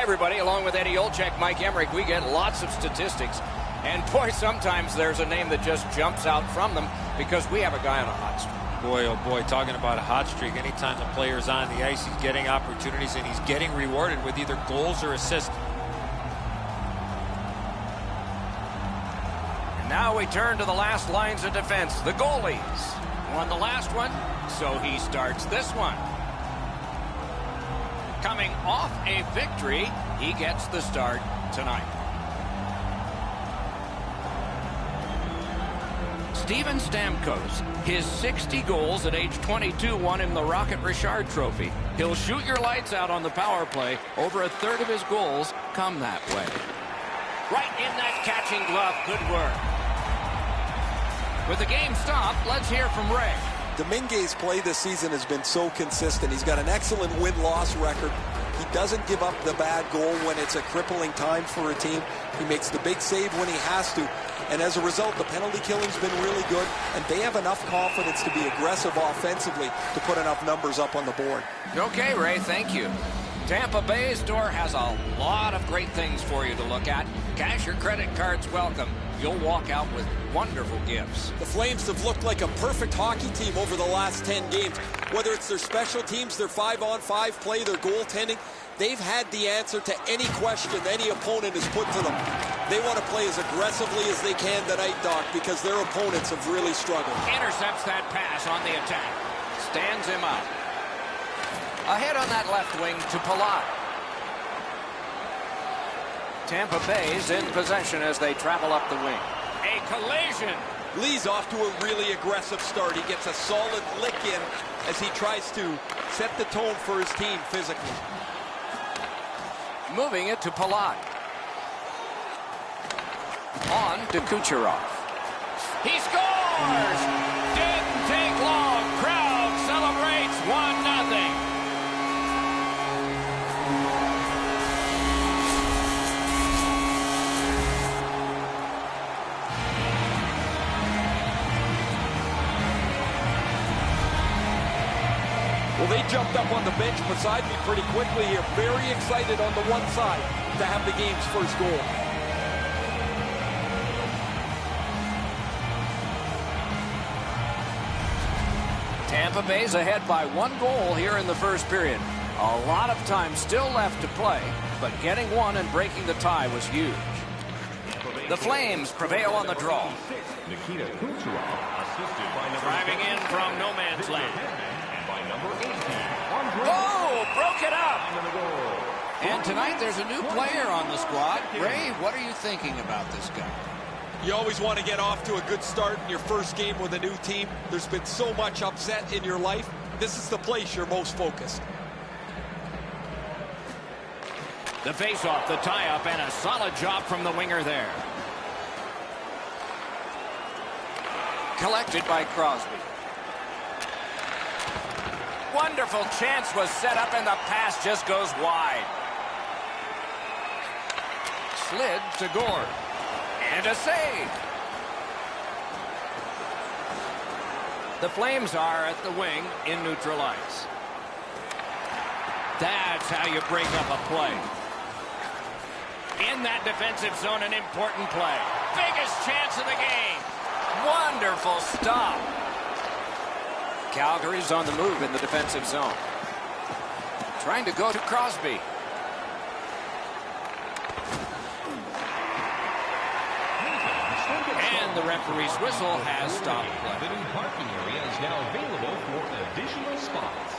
everybody. Along with Eddie Olczyk, Mike Emrick, we get lots of statistics. And, boy, sometimes there's a name that just jumps out from them because we have a guy on a hot streak. Boy, oh boy, talking about a hot streak. Anytime the player's on the ice, he's getting opportunities and he's getting rewarded with either goals or assists. And now we turn to the last lines of defense. The goalies won the last one, so he starts this one. Coming off a victory, he gets the start tonight. Steven Stamkos, his 60 goals at age 22 won him the Rocket Richard Trophy. He'll shoot your lights out on the power play. Over a third of his goals come that way. Right in that catching glove. Good work. With the game stopped, let's hear from Ray. Dominguez's play this season has been so consistent. He's got an excellent win-loss record. He doesn't give up the bad goal when it's a crippling time for a team. He makes the big save when he has to. And as a result, the penalty killing's been really good, and they have enough confidence to be aggressive offensively to put enough numbers up on the board. Okay, Ray, thank you. Tampa Bay's store has a lot of great things for you to look at. Cash or credit cards welcome. You'll walk out with wonderful gifts. The Flames have looked like a perfect hockey team over the last 10 games. Whether it's their special teams, their 5-on-5 play, their goaltending, they've had the answer to any question any opponent has put to them. They want to play as aggressively as they can tonight, Doc, because their opponents have really struggled. Intercepts that pass on the attack. Stands him up. Ahead on that left wing to Palat. Tampa Bay's in possession as they travel up the wing. A collision. Lee's off to a really aggressive start. He gets a solid lick in as he tries to set the tone for his team physically. Moving it to Palat. On to Kucherov. He scores! Didn't take long. Crowd celebrates 1-0. Well, they jumped up on the bench beside me pretty quickly here. Very excited on the one side to have the game's first goal. Tampa Bay's ahead by 1 goal here in the first period. A lot of time still left to play, but getting one and breaking the tie was huge. The Flames prevail on the draw. Driving in from no man's land. Oh, broke it up. And tonight there's a new player on the squad. Ray, what are you thinking about this guy? You always want to get off to a good start in your first game with a new team. There's been so much upset in your life. This is the place you're most focused. The face-off, the tie-up, and a solid job from the winger there. Collected by Crosby. Wonderful chance was set up, and the pass just goes wide. Slid to Gord. And a save. The Flames are at the wing in neutral ice. That's how you break up a play. In that defensive zone, an important play. Biggest chance of the game. Wonderful stop. Calgary's on the move in the defensive zone. Trying to go to Crosby. And the referee's whistle has stopped play. The new parking area is now available for additional spots.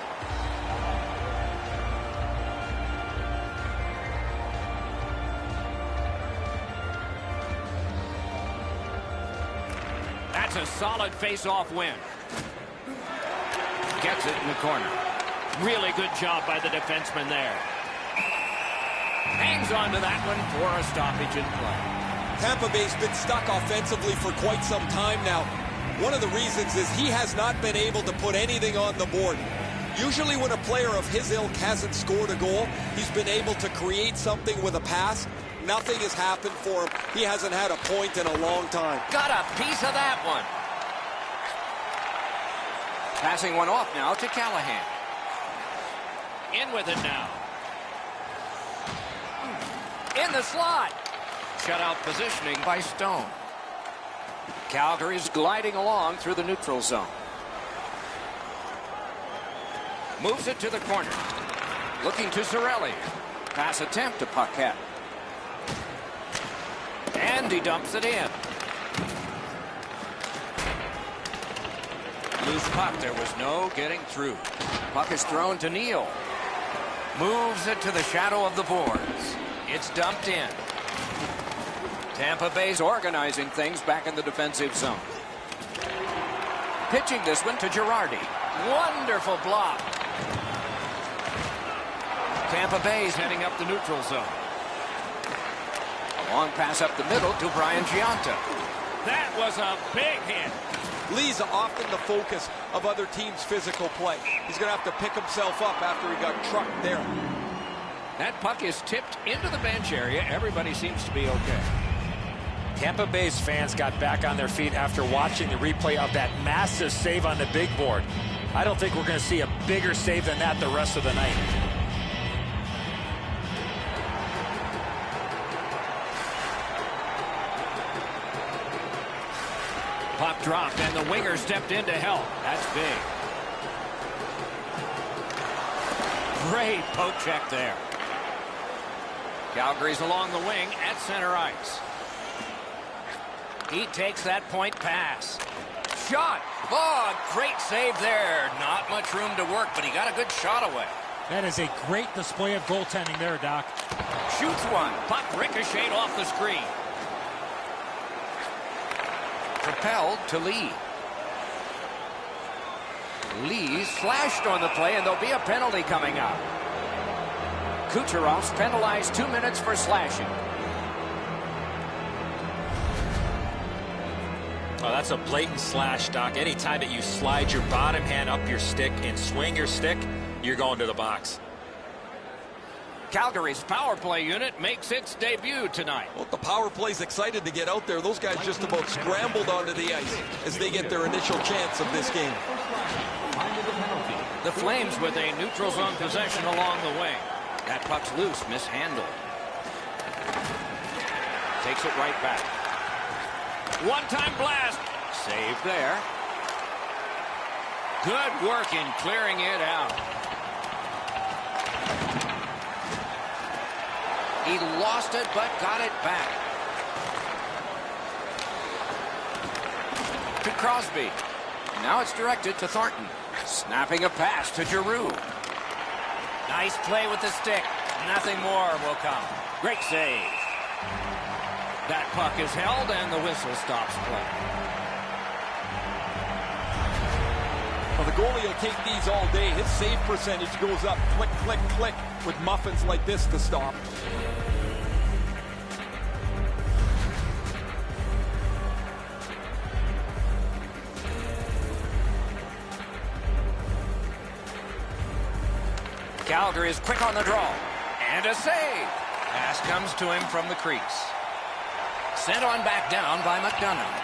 That's a solid face-off win. Gets it in the corner. Really good job by the defenseman there. Hangs on to that one for a stoppage in play. Tampa Bay's been stuck offensively for quite some time now. One of the reasons is he has not been able to put anything on the board. Usually when a player of his ilk hasn't scored a goal, he's been able to create something with a pass. Nothing has happened for him. He hasn't had a point in a long time. Got a piece of that one. Passing one off now to Callahan. In with it now. In the slot. Shutout positioning by Stone. Calgary's gliding along through the neutral zone. Moves it to the corner. Looking to Cirelli. Pass attempt to Paquette. And he dumps it in. Loose puck. There was no getting through. Puck is thrown to Neal. Moves it to the shadow of the boards. It's dumped in. Tampa Bay's organizing things back in the defensive zone. Pitching this one to Girardi. Wonderful block. Tampa Bay's heading up the neutral zone. A long pass up the middle to Brian Giunta. That was a big hit. Lee's often the focus of other teams' physical play. He's going to have to pick himself up after he got trucked there. That puck is tipped into the bench area. Everybody seems to be okay. Tampa Bay's fans got back on their feet after watching the replay of that massive save on the big board. I don't think we're going to see a bigger save than that the rest of the night. Puck dropped, and the winger stepped in to help. That's big. Great poke check there. Calgary's along the wing at center ice. He takes that point pass. Shot. Oh, great save there. Not much room to work, but he got a good shot away. That is a great display of goaltending there, Doc. Shoots one. Puck ricocheted off the screen. Propelled to Lee. Lee slashed on the play, and there'll be a penalty coming up. Kucherov's penalized 2 minutes for slashing. Oh, that's a blatant slash, Doc. Anytime that you slide your bottom hand up your stick and swing your stick, you're going to the box. Calgary's power play unit makes its debut tonight. Well, the power play's excited to get out there. Those guys just about scrambled onto the ice as they get their initial chance of this game. The Flames with a neutral zone possession along the wing. That puck's loose, mishandled. Takes it right back. One-time blast. Saved there. Good work in clearing it out. He lost it, but got it back. To Crosby. Now it's directed to Thornton. Snapping a pass to Giroux. Nice play with the stick. Nothing more will come. Great save. That puck is held, and the whistle stops play. Well, the goalie will take these all day. His save percentage goes up. Click, click, click with muffins like this to stop. Calgary is quick on the draw. And a save. Pass comes to him from the crease. Sent on back down by McDonough.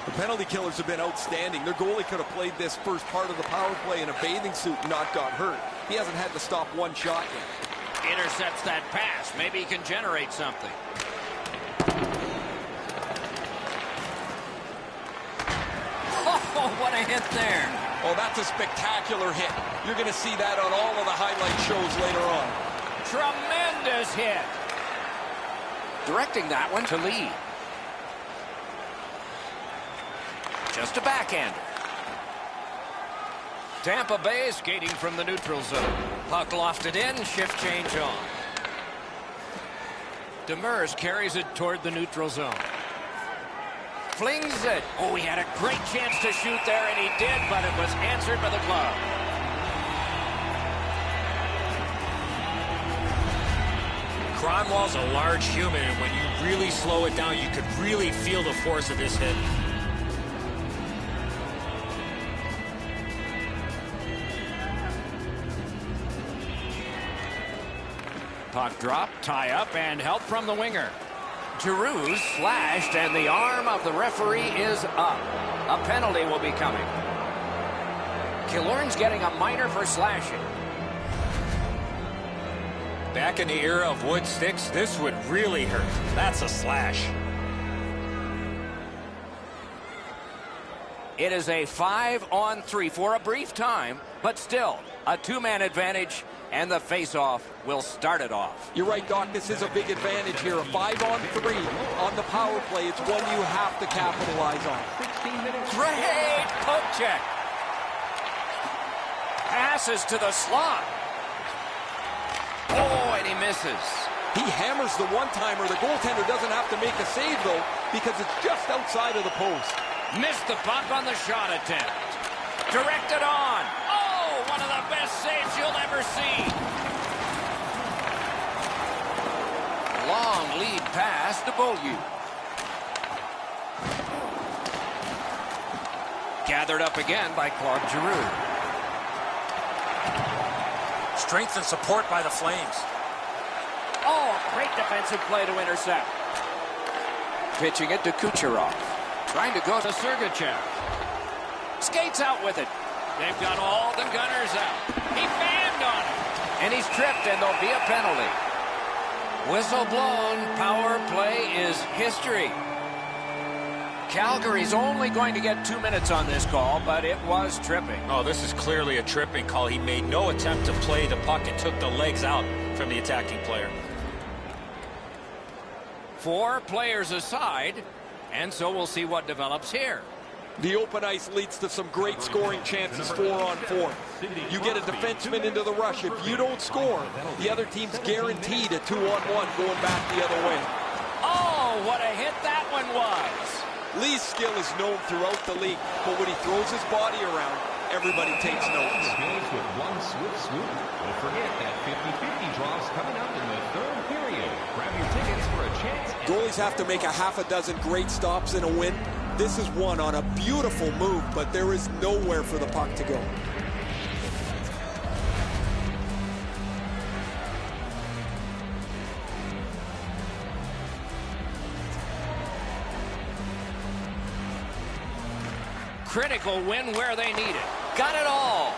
The penalty killers have been outstanding. Their goalie could have played this first part of the power play in a bathing suit and not got hurt. He hasn't had to stop one shot yet. Intercepts that pass. Maybe he can generate something. Oh, what a hit there. Oh, that's a spectacular hit. You're going to see that on all of the highlight shows later on. Tremendous hit. Directing that one to Lee. Just a backhander. Tampa Bay skating from the neutral zone. Puck lofted in, shift change on. Demers carries it toward the neutral zone. Flings it. Oh, he had a great chance to shoot there, and he did, but it was answered by the glove. Kronwall's a large human, and when you really slow it down, you could really feel the force of this hit. Puck drop, tie up, and help from the winger. Giroux slashed, and the arm of the referee is up. A penalty will be coming. Killorn's getting a minor for slashing. Back in the era of wood sticks, this would really hurt. That's a slash. It is a 5-on-3 for a brief time, but still a two-man advantage, and the face-off will start it off. You're right, Doc. This is a big advantage here. A 5-on-3 on the power play. It's one you have to capitalize on. Great poke check. Passes to the slot. Oh, and he misses. He hammers the one-timer. The goaltender doesn't have to make a save, though, because it's just outside of the post. Missed the puck on the shot attempt. Directed on. Oh, one of the best saves you'll ever see. Long lead pass to Beaulieu. Gathered up again by Claude Giroux. Strength and support by the Flames. Oh, great defensive play to intercept. Pitching it to Kucherov. Trying to go to Sergachev. Skates out with it. They've got all the gunners out. He banned on him. And he's tripped, and there'll be a penalty. Whistle blown. Power play is history. Calgary's only going to get 2 minutes on this call, but it was tripping. Oh, this is clearly a tripping call. He made no attempt to play the puck and took the legs out from the attacking player. 4 players aside, and so we'll see what develops here. The open ice leads to some great scoring chances 4-on-4. You get a defenseman into the rush. If you don't score, the other team's guaranteed a 2-on-1 going back the other way. Oh, what a hit that one was. Lee's skill is known throughout the league, but when he throws his body around, everybody takes notice. Goes with one swift swoop. Don't forget that 50-50 draws coming up in the third period. Grab your tickets for a chance. Goalies have to make a half a dozen great stops in a win. This is one on a beautiful move, but there is nowhere for the puck to go. Critical win where they need it. Got it all.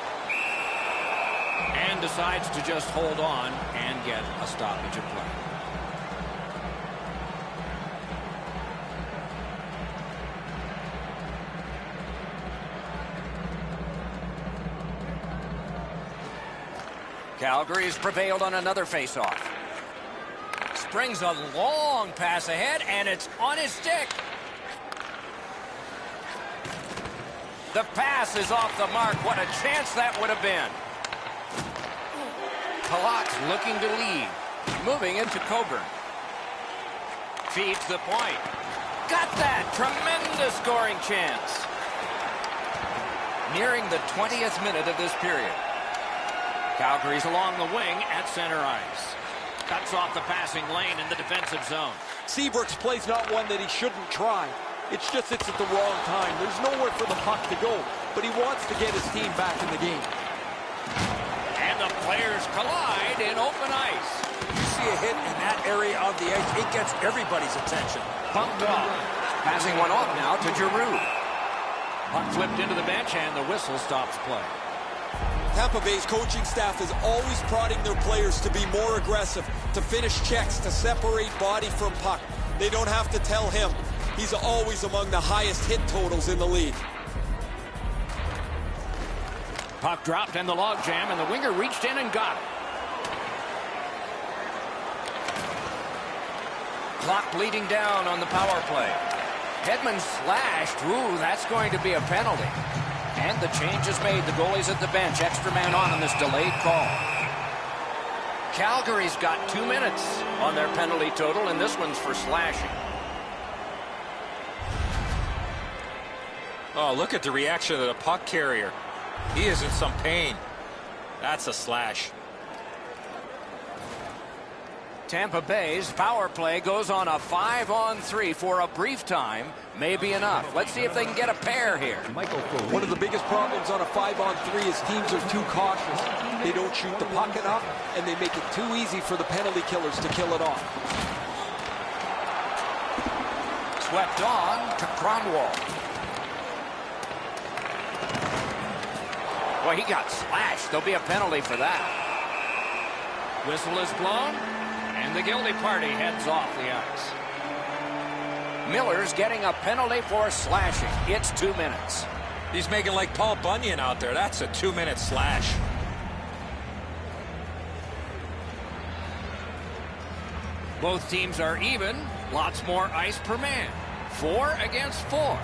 And decides to just hold on and get a stoppage of play. Calgary's prevailed on another faceoff. Springs a long pass ahead, and it's on his stick. The pass is off the mark. What a chance that would have been. Palat's looking to lead. Moving into Coburn. Feeds the point. Got that. Tremendous scoring chance. Nearing the 20th minute of this period. Calgary's along the wing at center ice. Cuts off the passing lane in the defensive zone. Seabrook's play's not one that he shouldn't try. It's just it's at the wrong time. There's nowhere for the puck to go, but he wants to get his team back in the game. And the players collide in open ice. You see a hit in that area of the ice, it gets everybody's attention. Bumped off. Passing one off now to Giroux. Puck flipped into the bench, and the whistle stops play. Tampa Bay's coaching staff is always prodding their players to be more aggressive, to finish checks, to separate body from puck. They don't have to tell him. He's always among the highest hit totals in the league. Puck dropped in the logjam, and the winger reached in and got it. Clock bleeding down on the power play. Hedman slashed. Ooh, that's going to be a penalty. And the change is made. The goalie's at the bench. Extra man on this delayed call. Calgary's got 2 minutes on their penalty total, and this one's for slashing. Oh, look at the reaction of the puck carrier. He is in some pain. That's a slash. Tampa Bay's power play goes on a 5-on-3 for a brief time. May be enough. Let's see if they can get a pair here. One of the biggest problems on a 5-on-3 is teams are too cautious. They don't shoot the puck enough, and they make it too easy for the penalty killers to kill it off. Swept on to Kronwall. Boy, he got slashed. There'll be a penalty for that. Whistle is blown, and the guilty party heads off the ice. Miller's getting a penalty for slashing. It's 2 minutes. He's making like Paul Bunyan out there. That's a 2-minute slash. Both teams are even. Lots more ice per man. 4 against 4.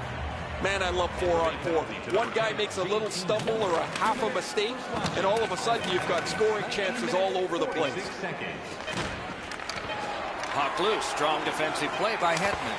Man, I love 4-on-4. One guy makes a little stumble or a half a mistake, and all of a sudden you've got scoring chances all over the place. Puck loose. Strong defensive play by Hedman.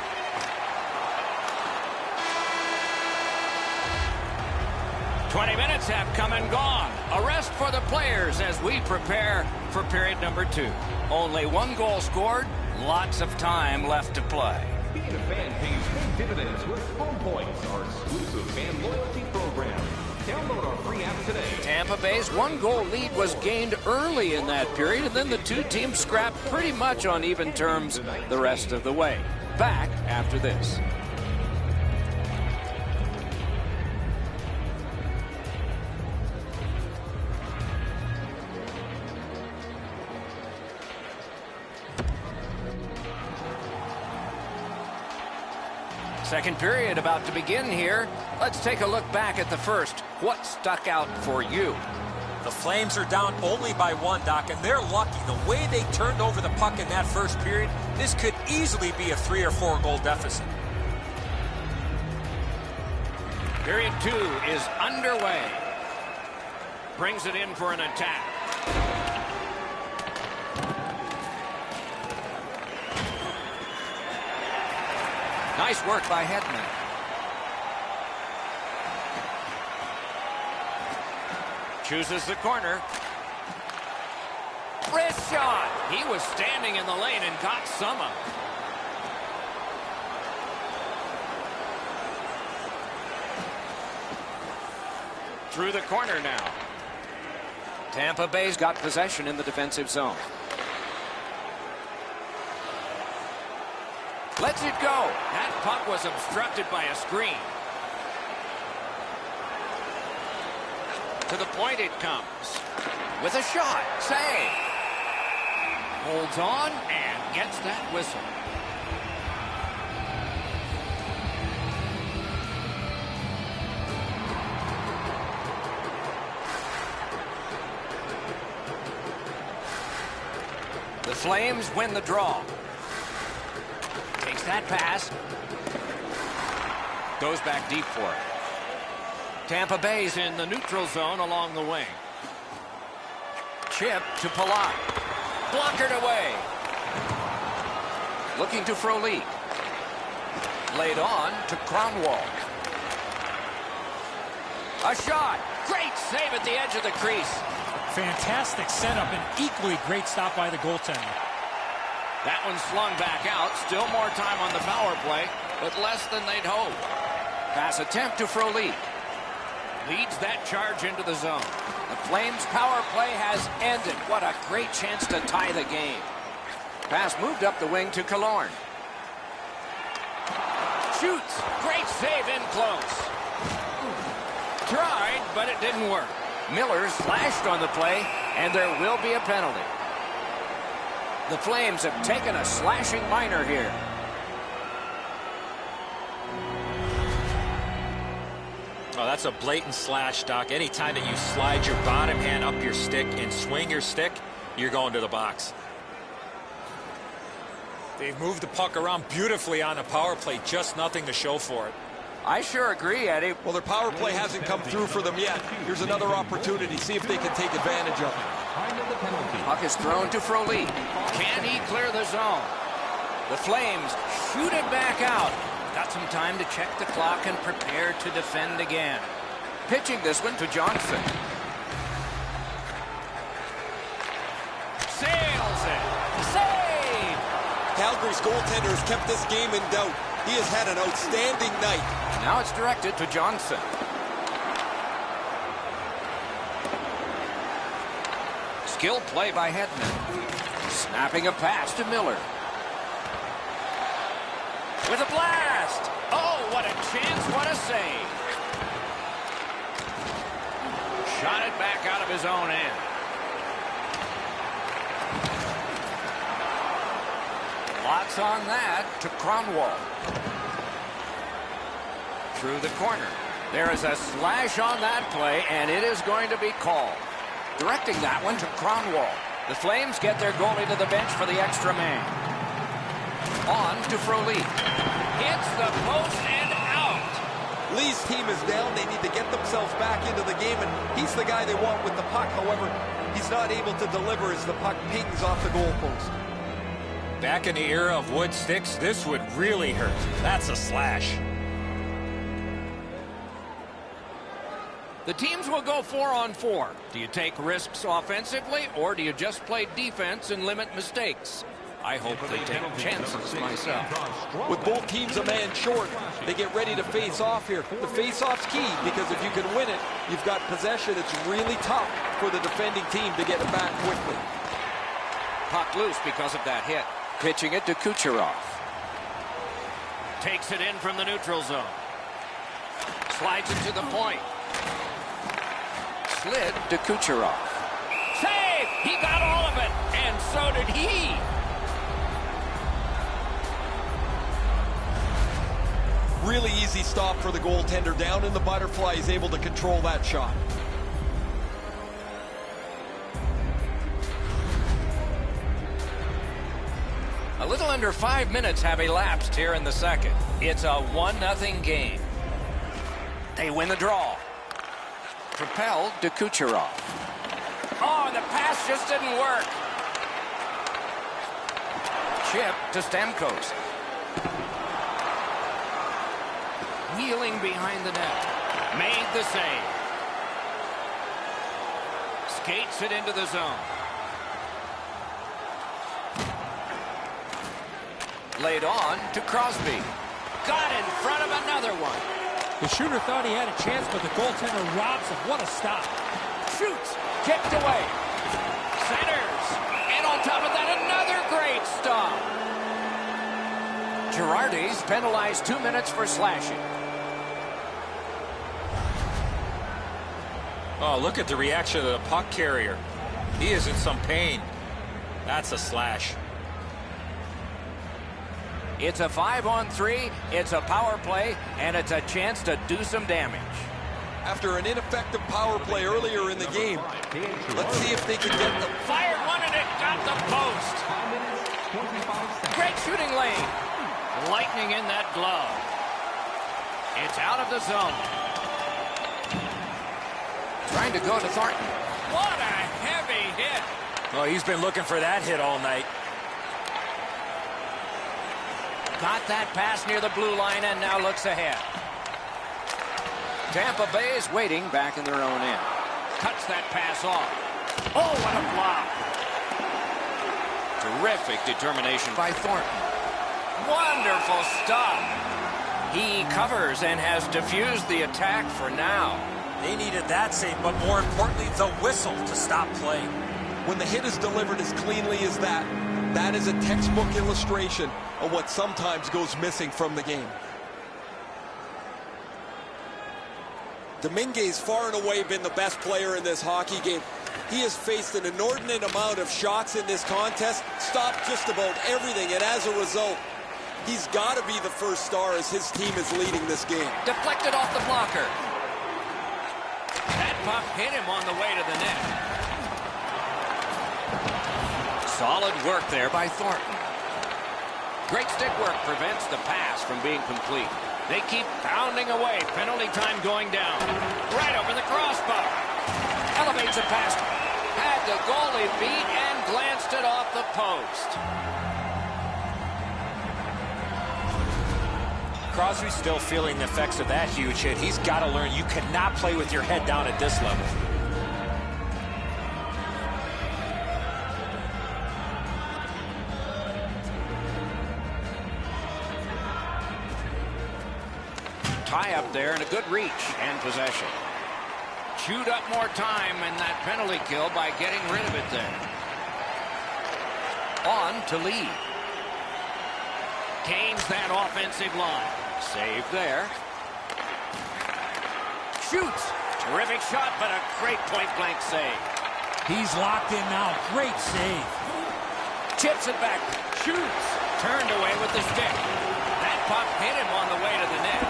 "20 minutes have come and gone. A rest for the players as we prepare for period number 2. Only 1 goal scored. Lots of time left to play." Being a fan pays big dividends with Home Points, our exclusive fan loyalty program. Download our free app today. Tampa Bay's 1-goal lead was gained early in that period, and then the two teams scrapped pretty much on even terms the rest of the way. Back after this. Second period about to begin here. Let's take a look back at the first. What stuck out for you? The Flames are down only by 1, Doc, and they're lucky. The way they turned over the puck in that first period, this could easily be a 3 or 4 goal deficit. Period 2 is underway. Brings it in for an attack. Nice work by Hedman. Chooses the corner. Wrist shot. He was standing in the lane and got some of it. Through the corner now. Tampa Bay's got possession in the defensive zone. Lets it go. That puck was obstructed by a screen. To the point it comes. With a shot. Save. Holds on and gets that whistle. The Flames win the draw. Takes that pass. Goes back deep for it. Tampa Bay's in the neutral zone along the wing. Chip to Palat. Blockered away. Looking to Frolik. Laid on to Kronwall. A shot. Great save at the edge of the crease. Fantastic setup and equally great stop by the goaltender. That one slung back out. Still more time on the power play, but less than they'd hoped. Pass attempt to Frolik. Leads that charge into the zone. The Flames' power play has ended. What a great chance to tie the game. Pass moved up the wing to Killorn. Shoots. Great save in close. Tried, but it didn't work. Miller slashed on the play, and there will be a penalty. The Flames have taken a slashing minor here. Oh, that's a blatant slash, Doc. Anytime that you slide your bottom hand up your stick and swing your stick, you're going to the box. They've moved the puck around beautifully on the power play. Just nothing to show for it. I sure agree, Eddie. Well, their power play hasn't come through for them yet. Here's another opportunity. See if they can take advantage of it. Puck is thrown to Frolik. Can he clear the zone? The Flames shoot it back out. Got some time to check the clock and prepare to defend again. Pitching this one to Johnson. Sails it. Save! Calgary's goaltender has kept this game in doubt. He has had an outstanding night. Now it's directed to Johnson. Skill play by Hedman. Snapping a pass to Miller. With a blast! Oh, what a chance, what a save! Shot it back out of his own end. Lots on that to Kronwall. Through the corner. There is a slash on that play, and it is going to be called. Directing that one to Kronwall. The Flames get their goalie to the bench for the extra man. On to Frolik. Hits the post and out. Lee's team is down. They need to get themselves back into the game, and he's the guy they want with the puck. However, he's not able to deliver as the puck pings off the goalpost. Back in the era of wood sticks, this would really hurt. That's a slash. The teams will go 4-on-4. Do you take risks offensively, or do you just play defense and limit mistakes? I hope they take chances myself. With both teams a man short, they get ready to face off here. The face-off's key, because if you can win it, you've got possession. It's really tough for the defending team to get it back quickly. Puck loose because of that hit. Pitching it to Kucherov. Takes it in from the neutral zone. Slides it to the point. Slid to Kucherov. Save! He got all of it, and so did he. Really easy stop for the goaltender. Down in the butterfly, he's able to control that shot. A little under 5 minutes have elapsed here in the second. It's a 1-0 game. They win the draw. Propelled to Kucherov. Oh, the pass just didn't work. Chip to Stamkos. Wheeling behind the net. Made the save. Skates it into the zone. Laid on to Crosby. Got in front of another one. The shooter thought he had a chance, but the goaltender robs him. What a stop. Shoots. Kicked away. Centers. And on top of that, another great stop. Girardi's penalized 2 minutes for slashing. Oh, look at the reaction of the puck carrier. He is in some pain. That's a slash. It's a 5-on-3, it's a power play, and it's a chance to do some damage. After an ineffective power play earlier in the game, let's see if they can get the... Fired one and it got the post. Great shooting lane. Lightning in that glove. It's out of the zone. Trying to go to Thornton. What a heavy hit. Oh, he's been looking for that hit all night. Got that pass near the blue line and now looks ahead. Tampa Bay is waiting back in their own end. Cuts that pass off. Oh, what a block. Terrific determination by Thornton. Wonderful stop. He covers and has diffused the attack for now. They needed that save, but more importantly, the whistle to stop play. When the hit is delivered as cleanly as that, that is a textbook illustration of what sometimes goes missing from the game. Dominguez far and away been the best player in this hockey game. He has faced an inordinate amount of shots in this contest, stopped just about everything, and as a result, he's got to be the first star as his team is leading this game. Deflected off the blocker. That puck hit him on the way to the net. Solid work there by Thornton. Great stick work prevents the pass from being complete. They keep pounding away. Penalty time going down. Right over the crossbar. Elevates a pass. Had the goalie beat and glanced it off the post. Crosby's still feeling the effects of that huge hit. He's got to learn you cannot play with your head down at this level. Tie up there and a good reach and possession. Chewed up more time in that penalty kill by getting rid of it there. On to Lee. Gains that offensive line. Save there. Shoots. Terrific shot, but a great point-blank save. He's locked in now. Great save. Chips it back. Shoots. Turned away with the stick. That puck hit him on the way to the net.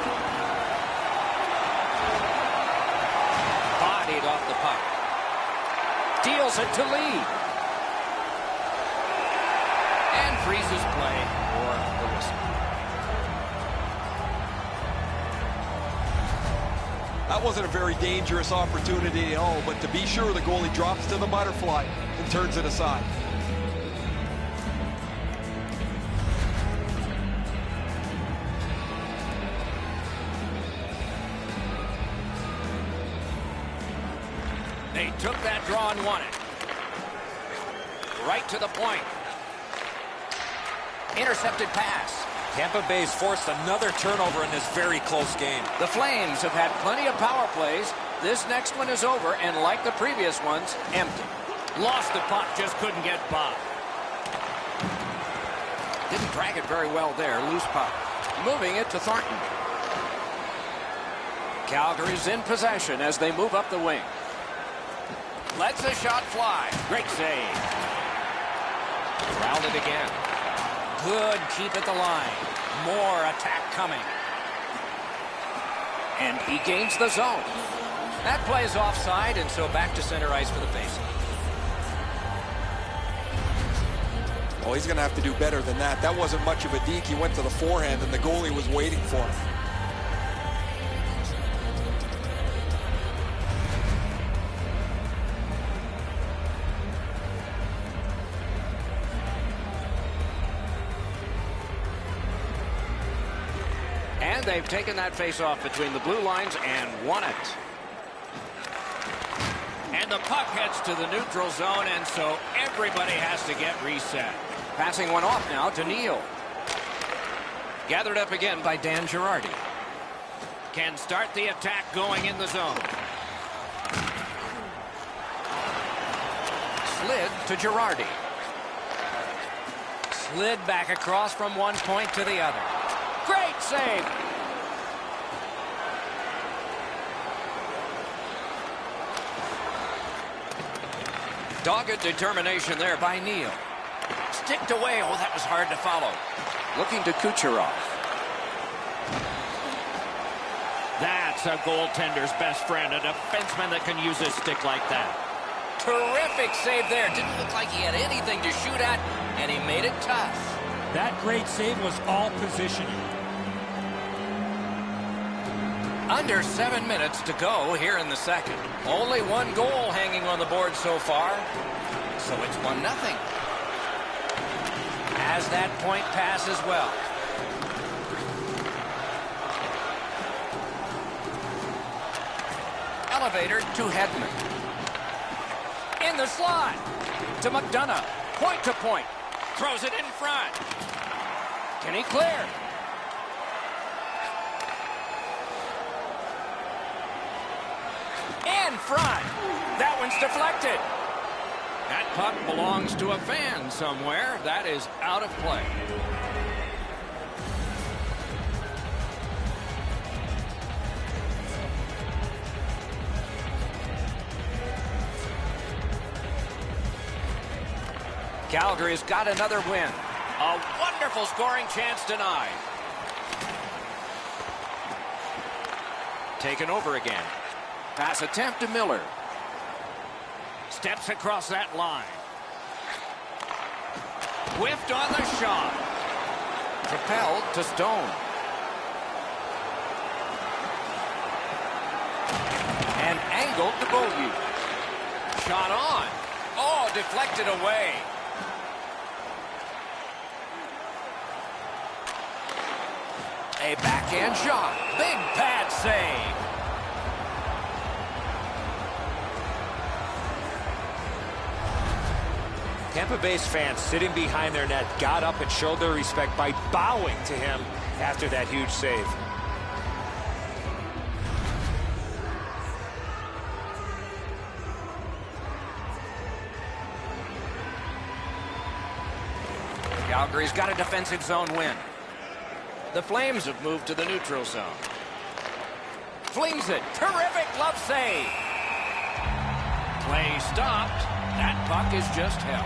Bodied off the puck. Deals it to Lee. And freezes play for the whistle. That wasn't a very dangerous opportunity at all, but to be sure, the goalie drops to the butterfly and turns it aside. They took that draw and won it. Right to the point. Intercepted pass. Tampa Bay's forced another turnover in this very close game. The Flames have had plenty of power plays. This next one is over, and like the previous ones, empty. Lost the puck, just couldn't get by. Didn't drag it very well there, loose puck. Moving it to Thornton. Calgary's in possession as they move up the wing. Lets a shot fly. Great save. Rounded again. Good keep at the line. More attack coming. And he gains the zone. That play is offside, and so back to center ice for the face. Oh, he's going to have to do better than that. That wasn't much of a deke. He went to the forehand, and the goalie was waiting for him. And they've taken that face-off between the blue lines and won it. And the puck heads to the neutral zone, and so everybody has to get reset. Passing one off now to Neal. Gathered up again by Dan Girardi. Can start the attack going in the zone. Slid to Girardi. Slid back across from one point to the other. Great save. Dogged determination there by Neal. Sticked away. Oh, that was hard to follow. Looking to Kucherov. That's a goaltender's best friend, a defenseman that can use his stick like that. Terrific save there. Didn't look like he had anything to shoot at, and he made it tough. That great save was all positioning. Under 7 minutes to go here in the second. Only one goal hanging on the board so far. So it's 1-0. Has that point pass as well. Elevator to Hedman. In the slot. To McDonough. Point to point. Throws it in front. Can he clear? In front. That one's deflected. That puck belongs to a fan somewhere. That is out of play. Calgary's got another win. A wonderful scoring chance denied. Taken over again. Pass attempt to Miller. Steps across that line. Whiffed on the shot. Propelled to Stone. And angled to Beaulieu. Shot on. Oh, deflected away. A backhand shot. Big pad save. Tampa Bay's fans sitting behind their net got up and showed their respect by bowing to him after that huge save. Calgary's got a defensive zone win. The Flames have moved to the neutral zone. flings it. Terrific glove save. Play stopped. That puck is just held.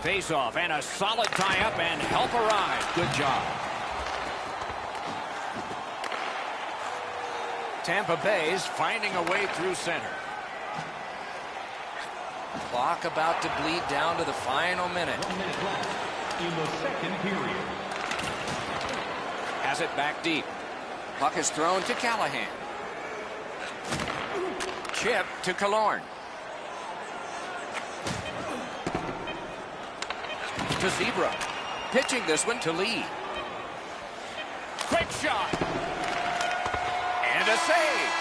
Face-off and a solid tie-up and help arrive. Good job. Tampa Bay's finding a way through center. Clock about to bleed down to the final minute. 1 minute left in the second period. Has it back deep. Puck is thrown to Callahan. Chip to Killorn. To Zebra. Pitching this one to Lee. Quick shot. And a save.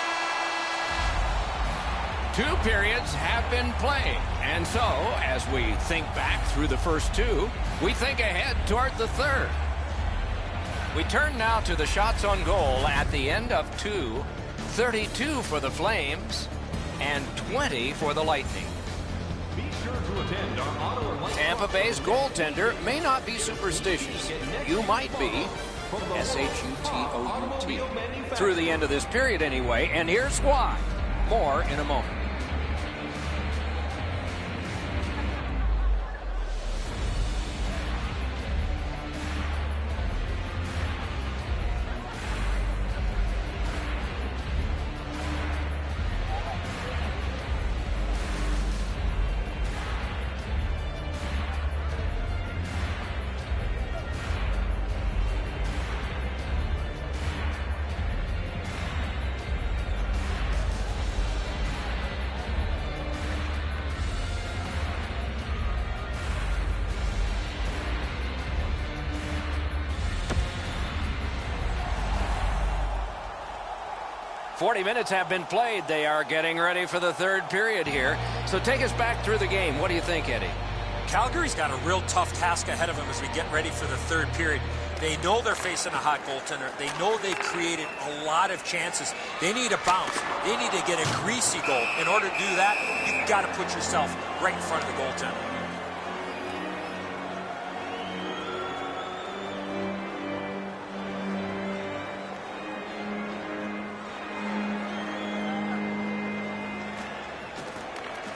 2 periods have been played. And so, as we think back through the first 2, we think ahead toward the third. We turn now to the shots on goal at the end of 2. 32 for the Flames and 20 for the Lightning. Be sure to attend our Auto and Light Tampa Bay's goaltender may not be superstitious. You might be. S-H-U-T-O-U-T. Through the end of this period anyway, and here's why. More in a moment. .40 minutes have been played. They are getting ready for the third period here. So take us back through the game. What do you think, Eddie? Calgary's got a real tough task ahead of them as we get ready for the third period. They know they're facing a hot goaltender. They know they've created a lot of chances. They need a bounce. They need to get a greasy goal. In order to do that, you've got to put yourself right in front of the goaltender.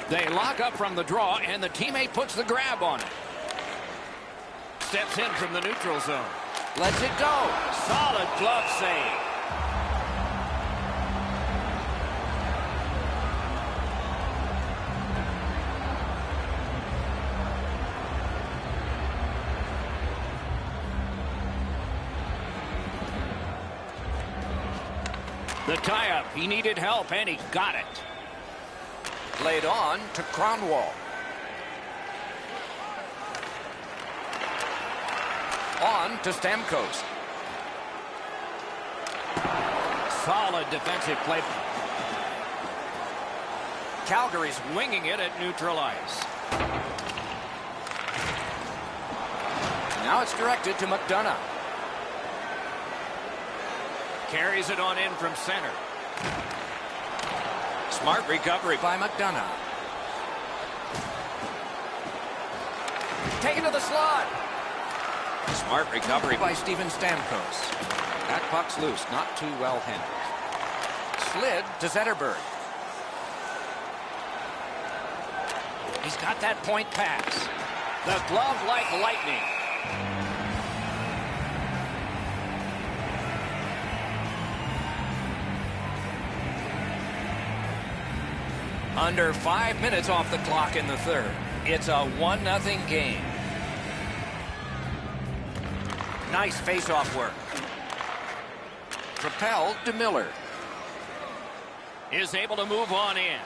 They lock up from the draw, and the teammate puts the grab on it. Steps in from the neutral zone. Lets it go. Solid glove save. The tie-up. He needed help, and he got it. Laid on to Kronwall. On to Stamkos. Solid defensive play. Calgary's winging it at neutral ice. Now it's directed to McDonough. Carries it on in from center. Smart recovery by McDonough. Taken to the slot. Smart recovery by Steven Stamkos. That puck's loose, not too well handled. Slid to Zetterberg. He's got that point pass. The glove like lightning. Under 5 minutes off the clock in the third. It's a 1-0 game. Nice face-off work. Propelled to Miller. Is able to move on in.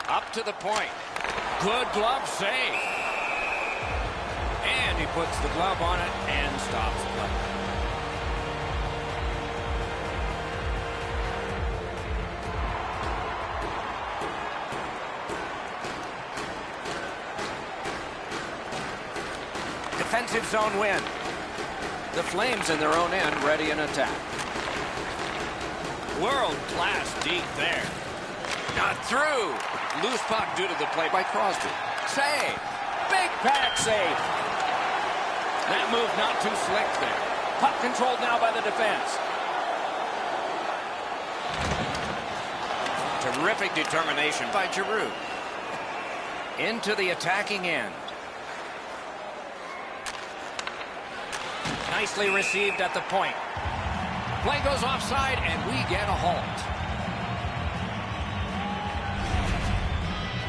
Up to the point. Good glove save. And he puts the glove on it and stops play. Defensive zone win. The Flames in their own end ready in attack. World-class deep there. Not through. Loose puck due to the play by Crosby. Save. Big panic save. That move not too slick there. Puck controlled now by the defense. Terrific determination by Giroux. Into the attacking end. Nicely received at the point. Play goes offside, and we get a halt.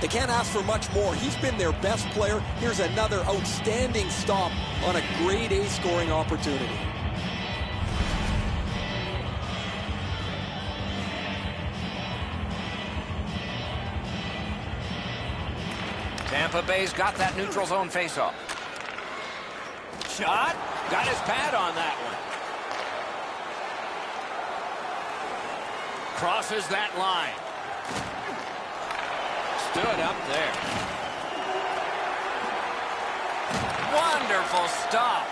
They can't ask for much more. He's been their best player. Here's another outstanding stop on a grade A scoring opportunity. Tampa Bay's got that neutral zone faceoff. Shot. Got his pad on that one. Crosses that line. Stood up there. Wonderful stop.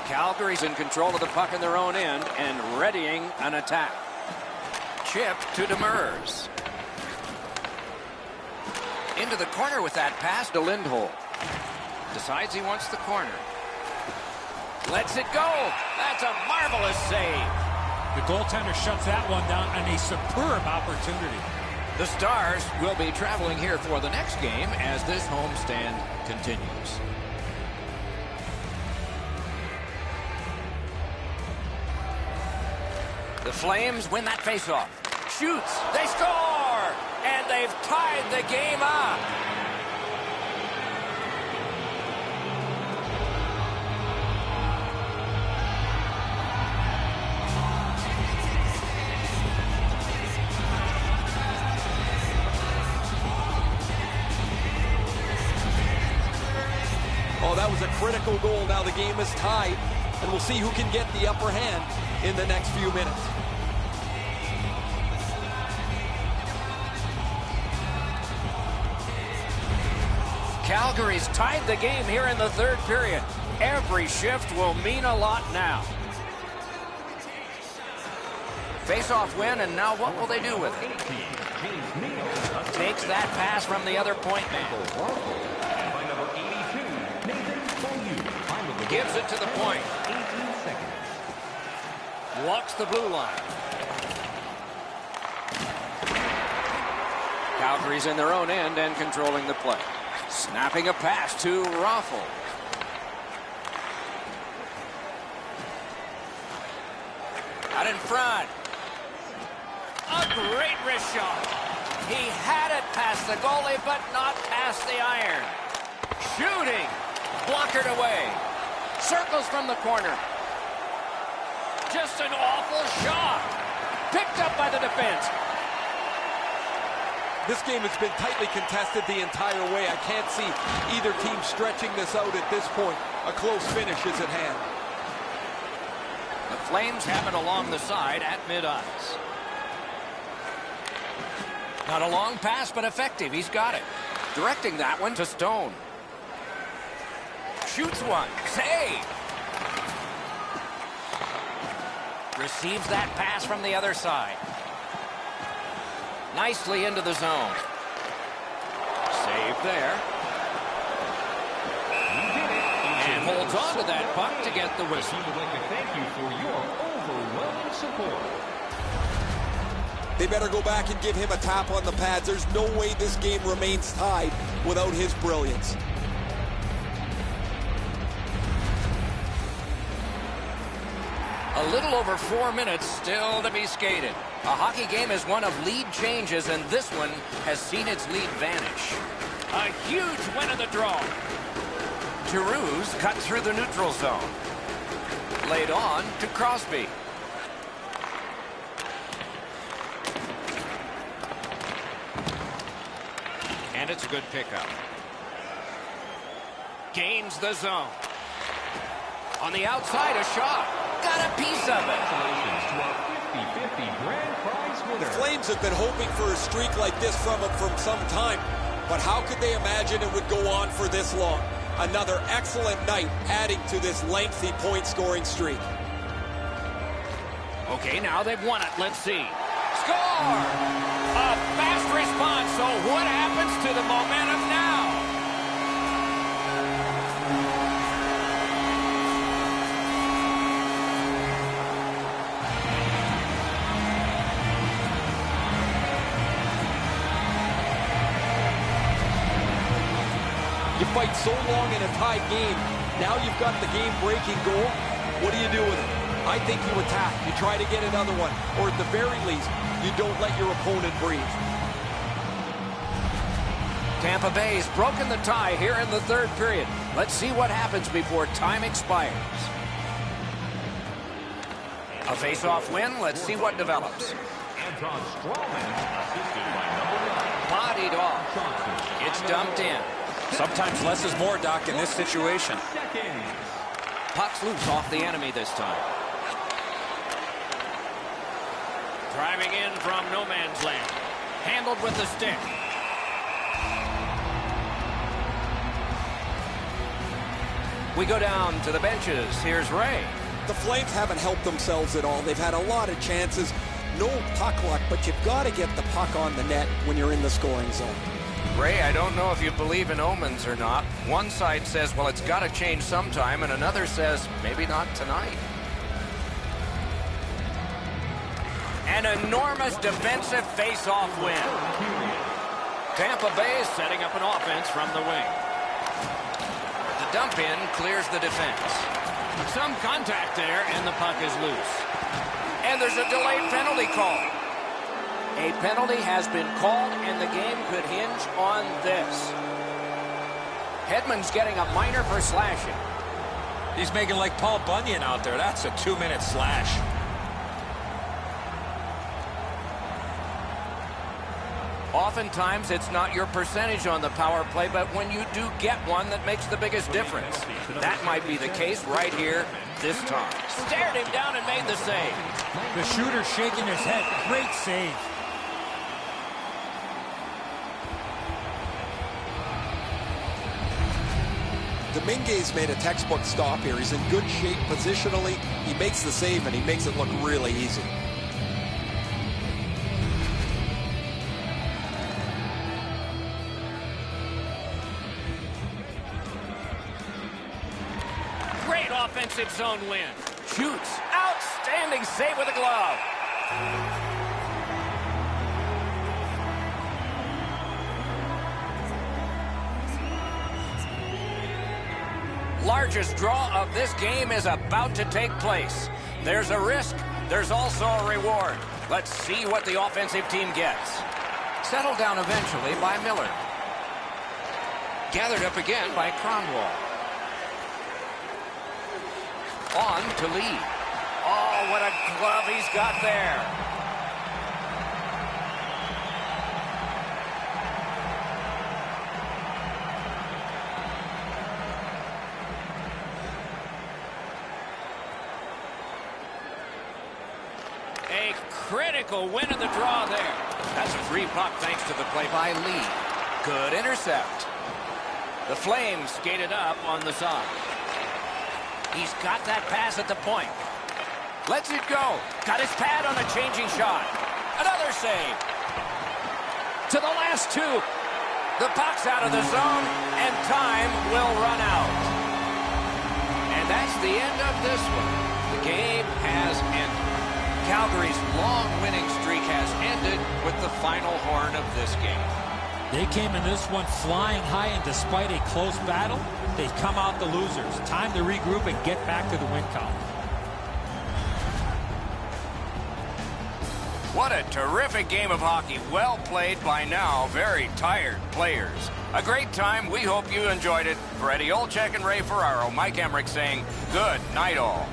Calgary's in control of the puck in their own end and readying an attack. Chip to Demers. Into the corner with that pass to Lindholm. Decides he wants the corner. Lets it go. That's a marvelous save. The goaltender shuts that one down on a superb opportunity. The Stars will be traveling here for the next game as this homestand continues. The Flames win that faceoff. Shoots. They score! And they've tied the game up. Oh, that was a critical goal. Now the game is tied, and we'll see who can get the upper hand in the next few minutes. Calgary's tied the game here in the third period. Every shift will mean a lot now. Face-off win, and now what will they do with it? Takes that pass from the other point man. Gives it to the point. Walks the blue line. Calgary's in their own end and controlling the play. Snapping a pass to Raffl. Out in front. A great wrist shot. He had it past the goalie, but not past the iron. Shooting. Blockered away. Circles from the corner. Just an awful shot. Picked up by the defense. This game has been tightly contested the entire way. I can't see either team stretching this out at this point. A close finish is at hand. The Flames have it along the side at mid-ice. Not a long pass, but effective. He's got it. Directing that one to Stone. Shoots one. Save. Receives that pass from the other side. Nicely into the zone. Save there. And holds on to that puck to get the whistle. We would like to thank you for your overwhelming support. They better go back and give him a tap on the pads. There's no way this game remains tied without his brilliance. A little over 4 minutes still to be skated. A hockey game is one of lead changes, and this one has seen its lead vanish. A huge win of the draw. Giroux cut through the neutral zone. Laid on to Crosby. And it's a good pickup. Gains the zone. On the outside, a shot. Got a piece of it. Congratulations to our 50-50 grand prize winner. The Flames have been hoping for a streak like this from him from some time, but how could they imagine it would go on for this long? Another excellent night adding to this lengthy point-scoring streak. Okay, now they've won it. Let's see. Score! A fast response. So what happens to the momentum now? You fight so long in a tied game. Now you've got the game-breaking goal. What do you do with it? I think you attack. You try to get another one. Or at the very least, you don't let your opponent breathe. Tampa Bay's broken the tie here in the third period. Let's see what happens before time expires. A face-off win. Let's see what develops. Anton Strawman, assisted by #9. Bodied off. It's dumped in. Sometimes less is more, Doc, in this situation. Puck's loose off the enemy this time. Driving in from no man's land. Handled with the stick. We go down to the benches. Here's Ray. The Flames haven't helped themselves at all. They've had a lot of chances. No puck luck, but you've got to get the puck on the net when you're in the scoring zone. Ray, I don't know if you believe in omens or not. One side says, well, it's got to change sometime, and another says, maybe not tonight. An enormous defensive face-off win. Tampa Bay is setting up an offense from the wing. The dump in clears the defense. Some contact there, and the puck is loose. And there's a delayed penalty call. A penalty has been called, and the game could hinge on this. Hedman's getting a minor for slashing. He's making like Paul Bunyan out there. That's a 2-minute slash. Oftentimes, it's not your percentage on the power play, but when you do get one, that makes the biggest difference. That might be the case right here this time. Stared him down and made the save. The shooter shaking his head. Great save. Dominguez made a textbook stop here. He's in good shape positionally. He makes the save, and he makes it look really easy. Great offensive zone win. Shoots. Outstanding save with a glove. Largest draw of this game is about to take place. There's a risk. There's also a reward. Let's see what the offensive team gets. Settled down eventually by Miller. Gathered up again by Kronwall. On to Lee. Oh, what a glove he's got there. A critical win of the draw there. That's a free puck thanks to the play by Lee. Good intercept. The Flames skated up on the side. He's got that pass at the point. Lets it go. Got his pad on a changing shot. Another save. To the last two. The puck's out of the zone, and time will run out. And that's the end of this one. The game has ended. Calgary's long winning streak has ended with the final horn of this game. They came in this one flying high, and despite a close battle, they come out the losers. Time to regroup and get back to the win column. What a terrific game of hockey. Well played by now very tired players. A great time. We hope you enjoyed it. For Eddie Olczyk and Ray Ferraro, Mike Emmerich saying good night all.